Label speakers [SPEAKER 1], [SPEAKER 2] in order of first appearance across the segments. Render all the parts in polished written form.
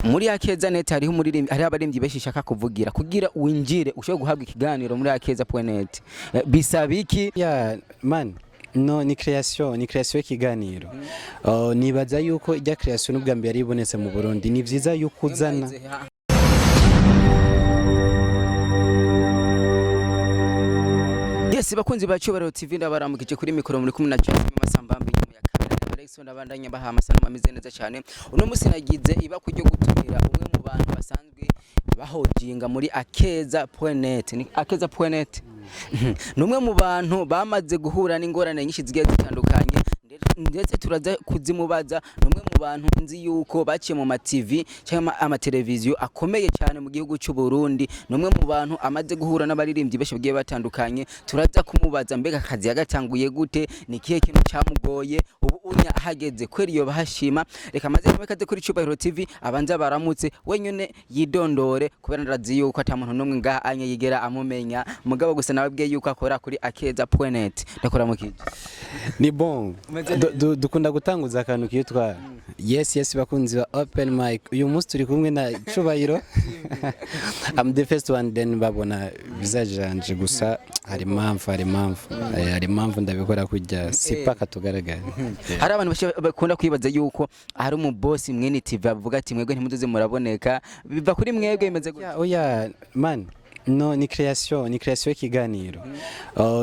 [SPEAKER 1] Muri AKEZA Net hariho umuririmbyi hari abaririmbyi benshi shaka kuvugira kugira winjire ushobora guhabwa ikiganiro muri AKEZA.net bisaba iki
[SPEAKER 2] man no ni création y'ikiganiro nibaza yuko ijya création n'ubwa mbere yaribonetse mu Burundi ni vyiza yuko uzana
[SPEAKER 1] Yes bakunzi ba Cyubahiro TV ndabaramukije kuri mikoro muri 19 masambambi nyuma ya kamera Alex ndabandanya baha amasano ameze neza cyane uno musi nagize iba kujyo gutumira umwe mu bantu basanzwe bahojinga muri AKEZA.net ni AKEZA.net numwe mu bantu bamaze guhura n'ingorane nyinshi zigiye zitandukanye ndetse turaza kuzimubaza numwe mu bantu nzi yuko baciye mu ma TV cyangwa ama televiziyo akomeye cyane mu gihugu cy'u Burundi numwe mu bantu amaze guhura n'abaririmbyi benshi bagiye batandukanye turaza kumubaza mbega akazi yagatanguye gute ni kihe kintu cyamugoye ubu unya ahageze kweri yo bahashima reka maze kumekaze kuri Cyubahiro TV abanza baramutse wenyune yidondore kubera ndazi yuko atamuntu numwe ngaha anye yigera amumenya mugabo gusa nababwiye yuko akora kuri AKEZA.net ndakora mukije
[SPEAKER 2] ni bon dukunda gutanguza akantu kiyitwa yes bakunzi ba open mic uyu munsi turi kumwe na Cyubahiro I'm the first one then babona bizajanje gusa hari impamvu ndabikora kujya sipaka tugaragara
[SPEAKER 1] hari abantu bakunda kwibaza yuko hari umu boss mwene TV avuga ati mwebwe ntimuduze muraboneka biva kuri mwebwe imeze gute
[SPEAKER 2] oya man no ni création y'ikiganiro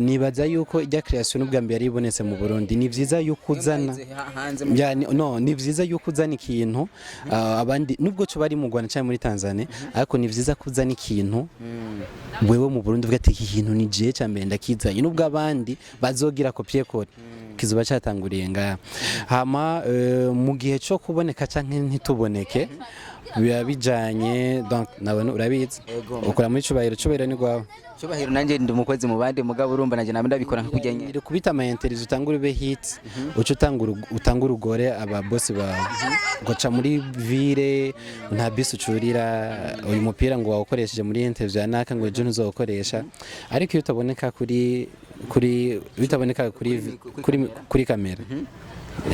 [SPEAKER 2] nibaza yuko ijya création n'ubwa mbere yaribonetse mu Burundi ni vyiza yuko uzana ni vyiza yuko uzana ikintu abandi nubwo cyo bari mu Rwanda cyangwa muri Tanzania ariko ni vyiza kuzana ikintu wewe mu Burundi uvuga ati iki kintu ni je cyambere ndakizanye nubwo abandi bazogira copie code kizuba cyatanguriye nga hama mu gihe cyo kuboneka canke ntituboneke biba bijanye donc nabone urabizi ukora muri Cyubahiro ni gwawe
[SPEAKER 1] Cyubahiro nanje ndi umukozi mu bandi mugabo urumva nanje namwe ndabikora nk'ukujyanye
[SPEAKER 2] iri kubita ama interview utangura be hit uco utangura ugore aba boss ba goca muri ville nta bisi ucurira uyu mupira ngo wawukoresheje muri interview yanaka ngo ejo ntuzokoresha ariko iyo utaboneka kuri kamera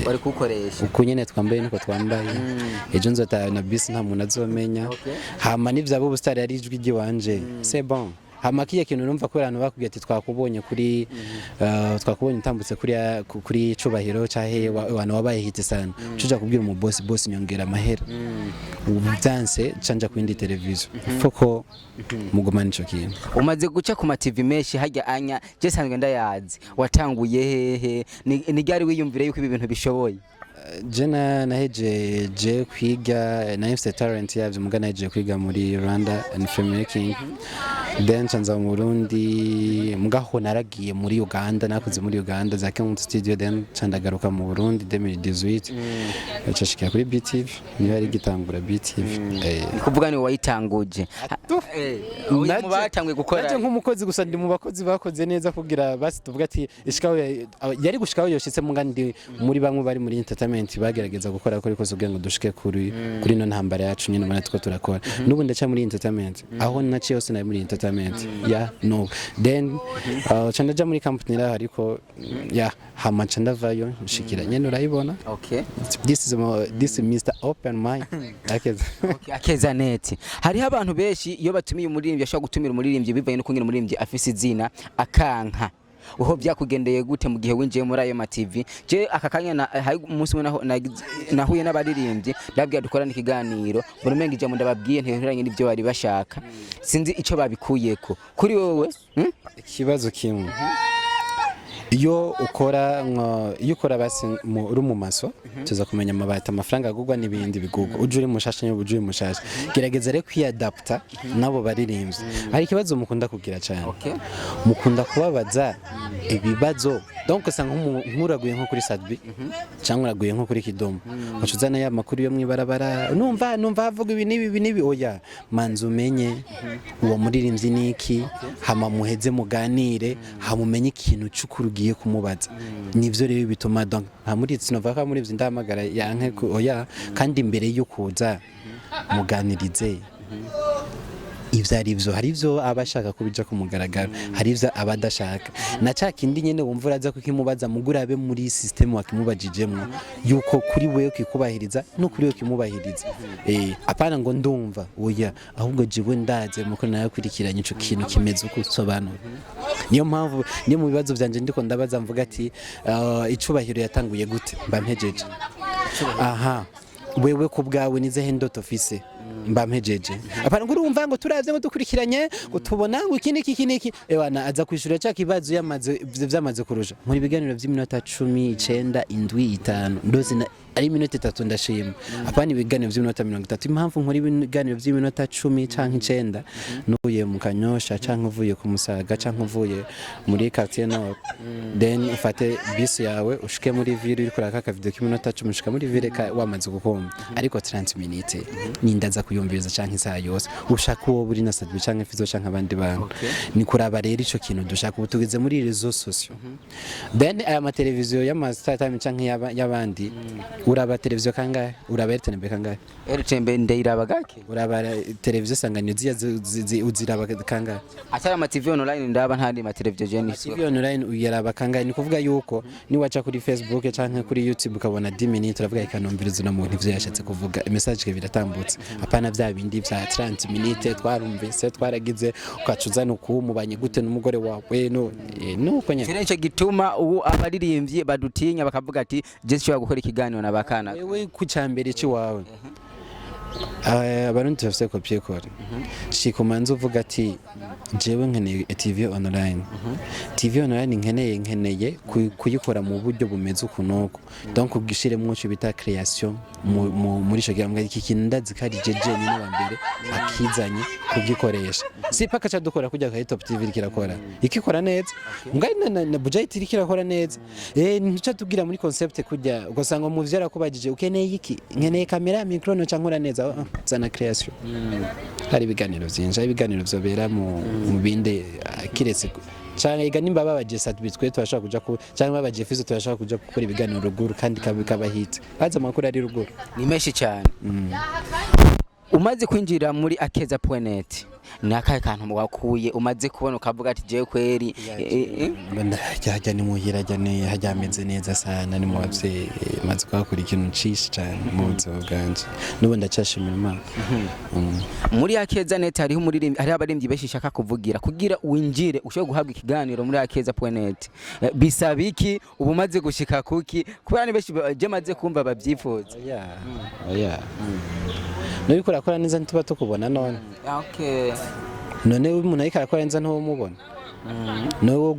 [SPEAKER 1] bari kukoresha
[SPEAKER 2] uko nyene twambaye niko twambaye ejo nzota na bisi nta muntu azomenya hama n'ivyabo ubustari ari ijwi giwanje c'est bon hama kiye kintu numva ko abantu bakubwiye ati twakubonye utambutse kuri Cyubahiro cyahe abantu wabaye hit sana cuja kubwira umu boss nyongera amahera ubyanse canja ku indi televiziyo foko mugomana ico kintu
[SPEAKER 1] umaze guca ku ma TV meshi hajya anya je sanzwe ndayazi watanguye hehe ni gari wiyumvire yuko ibi bintu bishoboye
[SPEAKER 2] jena nahejeje kwiga na ifite talent yavyo mugana nahejeje kwiga muri Rwanda and filmmaking then chanza mu Burundi mugaho naragiye muri Uganda nakoze muri Uganda za Kenya studio then chandagaruka mu Burundi 2018 cyashikira kuri BTV niyo ari gitangura BTV
[SPEAKER 1] kuvuga ni wayitanguje mu batanguye gukora
[SPEAKER 2] naje nk'umukozi gusa ndi mu bakozi bakoze neza kugira basi tuvuga ati ishikaho yari gushikaho yoshitse mugandi muri bamwe bari muri entertainment bagerageza gukora ko rikoze ubwango dushike kuri no ntambara yacu nyine ubona tuko turakora nubu ndaca muri entertainment aho naciye hose na muri entertainment no then chandaja muri company la ariko hama ndavayo nshikira nyene urayibona
[SPEAKER 1] okay
[SPEAKER 2] this is Mr Open Mind
[SPEAKER 1] AKEZA Net hari abantu benshi iyo batumiye umuririmbyi ashaka gutumira umuririmbyi bivaye no kungira umuririmbyi afise izina akanka uho byakugendeye gute mu gihe winjiye muri ayo ma TV je akakanya umunsi nahuye n'abaririmbyi ndabwiye dukorana ikiganiro burumenga ije mu ndababwiye nteranye n'ibyo bari bashaka sinzi ico babikuyeko kuri wowe
[SPEAKER 2] ikibazo kimwe iyo ukora basi uri mu maso tuza kumenya amabati amafaranga agugwa n'ibindi bigugo uje uri mushasha n'ubu uje mushasha gerageza rero kwiadapta nabo baririmbye hari ikibazo mukunda kugira cyane mukunda kubabaza ibibazo donc usanga nk'uraguye nko kuri Sadbi cyangwa uraguye nko kuri Kidomo bacuzana ya makuru yo mwibarabara numva havuga ibi nibi oya manzi umenye uwo muririmbyi niki hama muheze muganire hamumenye ikintu cy'ukurugiye kumubaza nivyo rero bituma donc nta muri sinova muri ivyo ndamagara yanke oya kandi imbere yo kuza muganirize ivyo ari vyo hari ivyo abashaka kubija ku mugaragaro hari ivyo abadashaka na ca kindi nyene wumva uraza kukimubaza mugurabe muri system wakimubajijemwo yuko kuri wewe kikubahiriza no kuri wewe kimubahiriza apana ngo ndumva oya ahubwo jiwe ndaze muko nayakurikiranye ico kintu kimeze uko sobanura niyo mpamvu niyo mu bibazo vyanje ndiko ndabaza mvuga ati icubahiro yatanguye gute mba mpejeje aha wewe ku bwawe nize ndoto ofise mba mpejeje apana ngo urumva ngo turavye ngo dukurikiranye ngo tubona ngo iki ewana aza kwishura cya kibazo vyamaze kurusha muri biganiro vy'iminota 10 9 7 5 ndozi ari minota 3 ndashima apana ibiganiro vy'iminota 30 impamvu nkuri ibiganiro vy'iminota 10 canke 9 nuye mu Kanyosha canke uvuye ku Musaga canke uvuye muri quartier nord then ufate bisi yawe ushike muri ville uri kuraka ka video k'iminota 10 ushika muri ville wamaze gukomba ariko 30 minutes nindaza kuyumviriza canke isaha yose ushaka uwo buri na sadbi canke fizo canke abandi bantu ni kuraba rero ico kintu dushaka ubutugeze muri rezo socio then aya ma televiziyo y'ama star time canke y'abandi uraba televiziyo kangahe uraba RTNB kangahe
[SPEAKER 1] RTNB ndayiraba gake
[SPEAKER 2] uraba televiziyo sanganya uziraba kangahe
[SPEAKER 1] atari ama TV online ndaba ntandi ma televiziyo jeni
[SPEAKER 2] TV online uyaraba kangahe ni kuvuga yuko ni wacha kuri Facebook canke kuri YouTube ukabona 10 minutes uravuga ikanumviriza na muntu ivyo yashatse kuvuga message ke biratambutse apana vya bindi vya 30 minutes twarumvise twaragize ukacuza no kumubanye gute n'umugore wawe nuko nyene
[SPEAKER 1] cyo gituma ubu abaririmbye badutinya bakavuga ati je cyo gukora ikiganiro nabakana
[SPEAKER 2] wewe ku cyambere ci wawe abantu tufise kopie kore shikumanza uvuga ati jewe nkeneye TV online TV online nkeneye kuyikora mu buryo bumeze ukunoko donc ugishire mwoco bita création muri cyo gihe iki kintu ndazi kari jeje ni wa mbere akizanye kugikoresha si paka cha dukora kujya ka top TV kirakora ikikora neza ngai na budget kirakora neza ntica tugira muri concept kujya ugasanga mu vyara kubajije ukeneye iki nkeneye kamera micro no cankora neza zana création hari ibiganiro byinshi ibiganiro byobera mu binde kiretse cyane iga nimba babaje satbitwe twashaka kuja ku cyane babaje fizo twashaka kuja gukora ibiganiro ruguru kandi kabahita baza makuru ari ruguru
[SPEAKER 1] ni meshi cyane umaze kwinjira muri AKEZA Net nakaye kantu wakuye umaze kubona ukavuga ati je kweri
[SPEAKER 2] ndajya ni muhira jyane hajyameze neza sana ni mubavye maze kwakura ikintu cishi cyane mu buzima bwanje nubu ndacashimira Imana
[SPEAKER 1] muri AKEZA Net hariho umuririmbi hari abaririmbyi beshi shaka kuvugira kugira winjire usho guhabwa ikiganiro muri AKEZA Net bisabiki ubumaze gushika kuki kubera ni beshi je maze kumva babyifuza
[SPEAKER 2] oya nubiko rakora neza ntuba tukubona none
[SPEAKER 1] okay
[SPEAKER 2] none umuntu ariko arakora neza ntuba mubona no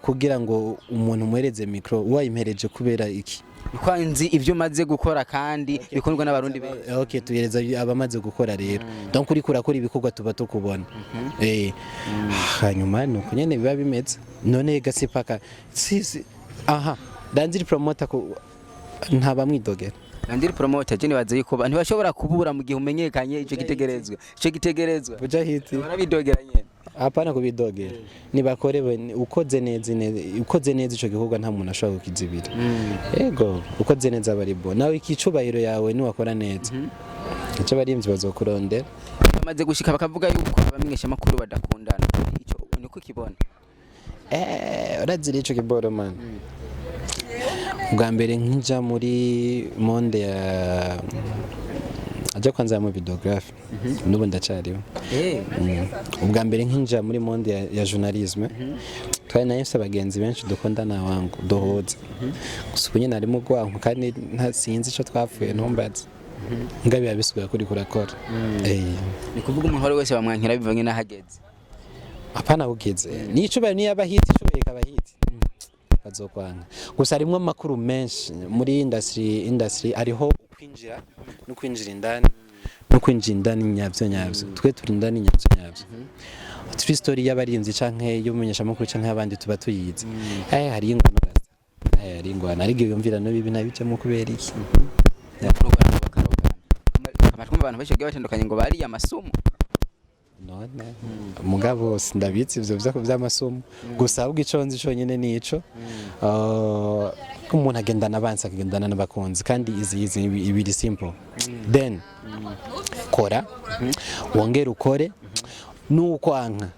[SPEAKER 2] kugira ngo umuntu muhereze micro wayimpereje kubera iki
[SPEAKER 1] kwanzi ivyo maze gukora kandi bikundwa n'abarundi be
[SPEAKER 2] okay tuyereza abamaze gukora rero donc uri kurakora ibikorwa tuba tukubona hanyuma nuko nyene biba bimeze none gasipaka si aha danziri promoter ko ntaba mwidogera
[SPEAKER 1] Nandiri promoter je nibaze yuko ntibashobora kubura mu gihe umenyekanye ico gitegerezwa
[SPEAKER 2] buja hiti
[SPEAKER 1] barabidogera nyene
[SPEAKER 2] apana kubidogera nibakore ukoze neza ico gikorwa nta muntu ashobora kukizibira yego ukoze neza baribo nawe ikicubahiro yawe ni wakora neza ico barimvye bazokurondera
[SPEAKER 1] bamaze gushika bakavuga yuko abamenyeshamakuru badakundana ico niko kibona
[SPEAKER 2] urazira ico kiboro man ubwa mbere nkija muri monde ya aja kwanza mu videographe nubu ndacariwe ubwa mbere nkinja muri monde ya journalisme twari nayo abagenzi benshi dukundana wangu dohoza gusukunye nari mu gwanko kandi ntasinzi ico twapfuye ntumbaze ngabe yabisubiye kuri kurakora
[SPEAKER 1] ni kuvuga umuntu wese bamwankira bivanye n'ahageze
[SPEAKER 2] apana ugeze nico bari niyabahiti cyo ekabahiti bazokwanga gusa rimwe makuru menshi muri industry ariho kwinjira no kwinjira indani nyavyo twe turi indani nyavyo turi story y'abarinzi canke y'umumenyeshamakuru canke abandi tuba tuyize hari ingona hari ingona ari yumvira no bibi nabice mu kubera iki
[SPEAKER 1] amatwi abantu benshi batandukanye ngo bari amasumo
[SPEAKER 2] none mugabo sindabitse ivyo vyako vy'amasomo gusa ahubwo iconzi conyene nico umuntu agendana abanza agendana n'abakunzi kandi izi ibiri simple then kora wongera ukore n'ukwanka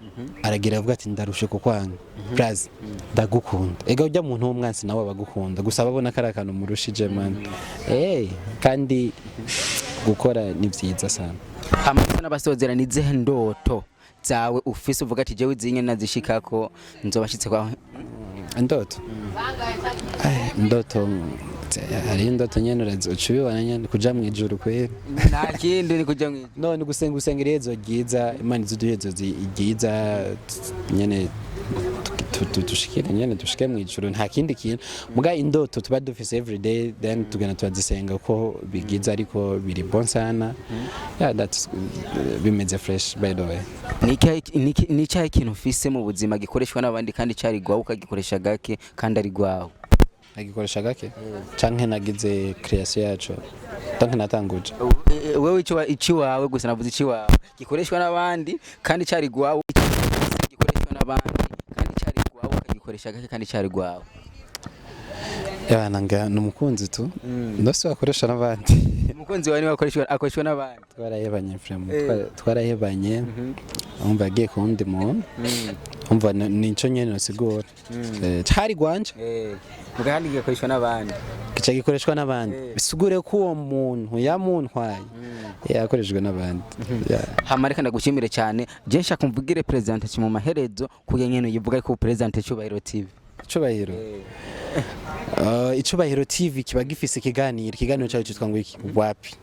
[SPEAKER 2] aragira avuga ati ndarushe kukwanka brazi ndagukunda ega ujya muntu w'umwansi nawe abagukunda gusa babona ko ari akantu murushije man kandi gukora ni byiza sana.
[SPEAKER 1] Hamwe n'abasozera ni zihe ndoto zawe ufise uvuga ati jewe zinye nazishikako nzobashitse kwa
[SPEAKER 2] ndoto hari indoto nyene urazocubibona nyene kuja mwijuru kwera
[SPEAKER 1] nta kindi ni kuja mwijuru
[SPEAKER 2] none gusenga irezo ryiza imana izuduhezo ryiza nyene tushikire nyene dushike mwijuru nta kindi kintu muga indoto tuba dufise every day then tugana tuzisenga ko bigiza ariko biri bon sana that's bimeze fresh by the way.
[SPEAKER 1] Ni cyahe kintu ufise mu buzima gikoreshwa n'abandi kandi cyari gwawe ukagikoresha gake kandi ari gwawe?
[SPEAKER 2] Agikoresha gake canke nagize creation yacu tanke natanguje
[SPEAKER 1] wewe ici wawe gusa navuze ici wawe gikoreshwa n'abandi kandi cyari gwawe gikoreshwa n'abandi kandi cyari gwawe ukagikoresha gake kandi cyari gwawe.
[SPEAKER 2] Nanga numukunzi tu ndose wakoresha n'abandi
[SPEAKER 1] umukunzi wawe akoreshwa n'abandi
[SPEAKER 2] twarayebanye twarayebanye umva agiye kundi muntu umva nico nyene nosigura cyari gwanje
[SPEAKER 1] mugahandi gikoreshwa n'abandi
[SPEAKER 2] kica gikoreshwa n'abandi bisugure ko uwo muntu yamuntwaye yakoreshejwe n'abandi.
[SPEAKER 1] Hamarika ndagushimire cyane je nshaka mvugire presentation mu maherezo kuya nyene yivuga ko presentation Cyubahiro TV Icubahiro TV kiba gifise ikiganiro cyawe cyitwa ngo iki wapi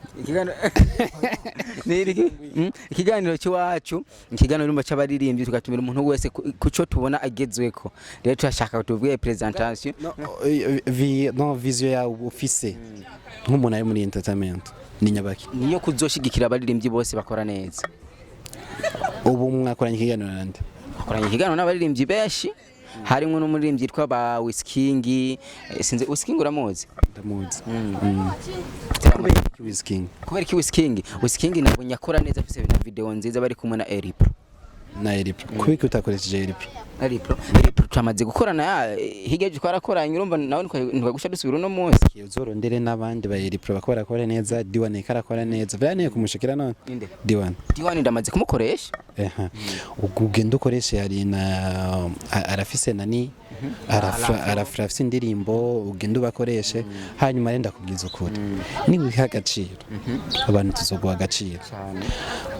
[SPEAKER 1] ikiganiro cyacu ikiganiro numba cy'abaririmbyi tugatumira umuntu wese kuco tubona agezweko rero turashaka tuvuye presentation
[SPEAKER 2] vision ya office nk'umuntu ari muri entertainment ni nyabaki
[SPEAKER 1] niyo kuzoshigikira abaririmbyi bose bakora neza.
[SPEAKER 2] Ubu mwakoranye ikiganiro nande?
[SPEAKER 1] Akoranye ikiganiro n'abaririmbyi benshi harimo n'umuririmbyi yitwa ba Whisking sinze Whisking uramuzi?
[SPEAKER 2] Ndamuzi.
[SPEAKER 1] Kubera ki Whisking nabonye akora neza afise na video nziza bari kumwe na Eripro. Kubiki utakoresheje Eripro twamaze gukorana higeje twarakoranye urumva nawe ntwagusha dusubira no munsi
[SPEAKER 2] uzorondere n'abandi ba Eripro bakora neza Diwan karakora neza vyane kumushikira none Diwan ndamaze kumukoresha ugenda ukoresha yari na arafise nani arafise indirimbo ugenda ubakoreshe hanyuma renda kubwiza ukuri ni wiha agaciro abantu tuzoguha agaciro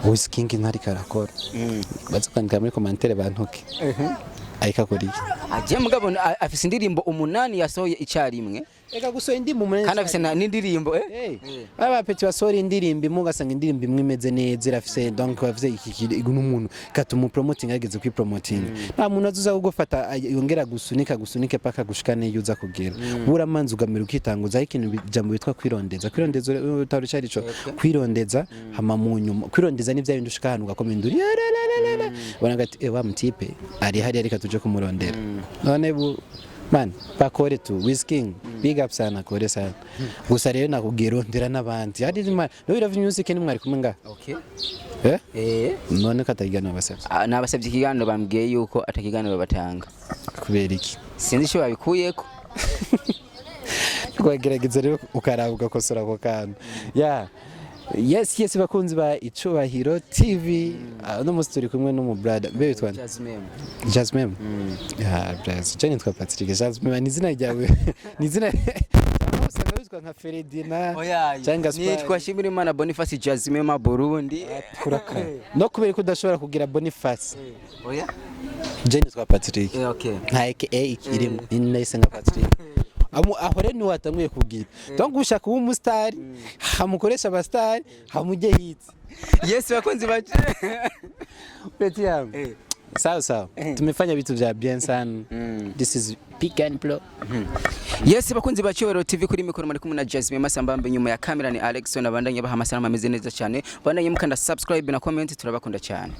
[SPEAKER 2] Whisking ntari karakora bazokandika muri commentaire bantuke ayika kuri
[SPEAKER 1] aje mugabo afise indirimbo 8 yasohoye icyarimwe
[SPEAKER 2] ega gusohoye indirimbo umunani
[SPEAKER 1] kandi afise n'indirimbo
[SPEAKER 2] aba peti basohora indirimbo mugasanga indirimbo imwe imeze neza irafise donc bafise iki n'umuntu katuma promoting ageze kwi promoting nta muntu azuza kugufata yongera gusunike paka gushikane yuza kugera buramanzi ugamira ukitanguza ikintu jambo bitwa kwirondeza utarucyari cyo kwirondeza hama munyuma kwirondeza ni bya bintu ushika hanu gakomendura banagati wa mutipe ari hari ariko tuje kumurondera none man bakore tu Whisking big up sana kore sana gusa rero nakugero ndera nabandi ari no biravu music ni mwari kumenga none katagana basabye
[SPEAKER 1] nabasabye ikiganiro bambwiye yuko atakiganiro batanga
[SPEAKER 2] kubera iki
[SPEAKER 1] sinzi cyo babikuyeko
[SPEAKER 2] kwagerageza rero ukarabuka kosora ko kana yes bakunzi ba Icubahiro TV no musturi kumwe no mu brother mbe bitwa Jasmine brother Jenny twa Patrick Jasmine ni zina ryawe ni zina usanga bitwa nka Feredina
[SPEAKER 1] cyangwa nitwa Shimira Imana Boniface Jasmine ma Burundi
[SPEAKER 2] kuraka no kubera ko udashobora kugira Boniface Jenny twa Patrick nka AKA ikirimo ni nayise nka Patrick ahore ni watamwiye kubwira donc ushaka kuba umustar hamukoresha abastar hamuje hits
[SPEAKER 1] yes bakonzi baje
[SPEAKER 2] peti yangu sawa tumefanya vitu vya bien sana this is pick and blow
[SPEAKER 1] yes bakunzi ba Cyubahiro TV kuri mikoro muri kumwe na Jasmine Masambambe nyuma ya kamera ni Alex n'abandanye baha amasanamu ameze neza cyane bandanye mukanda subscribe na comment turabakunda cyane.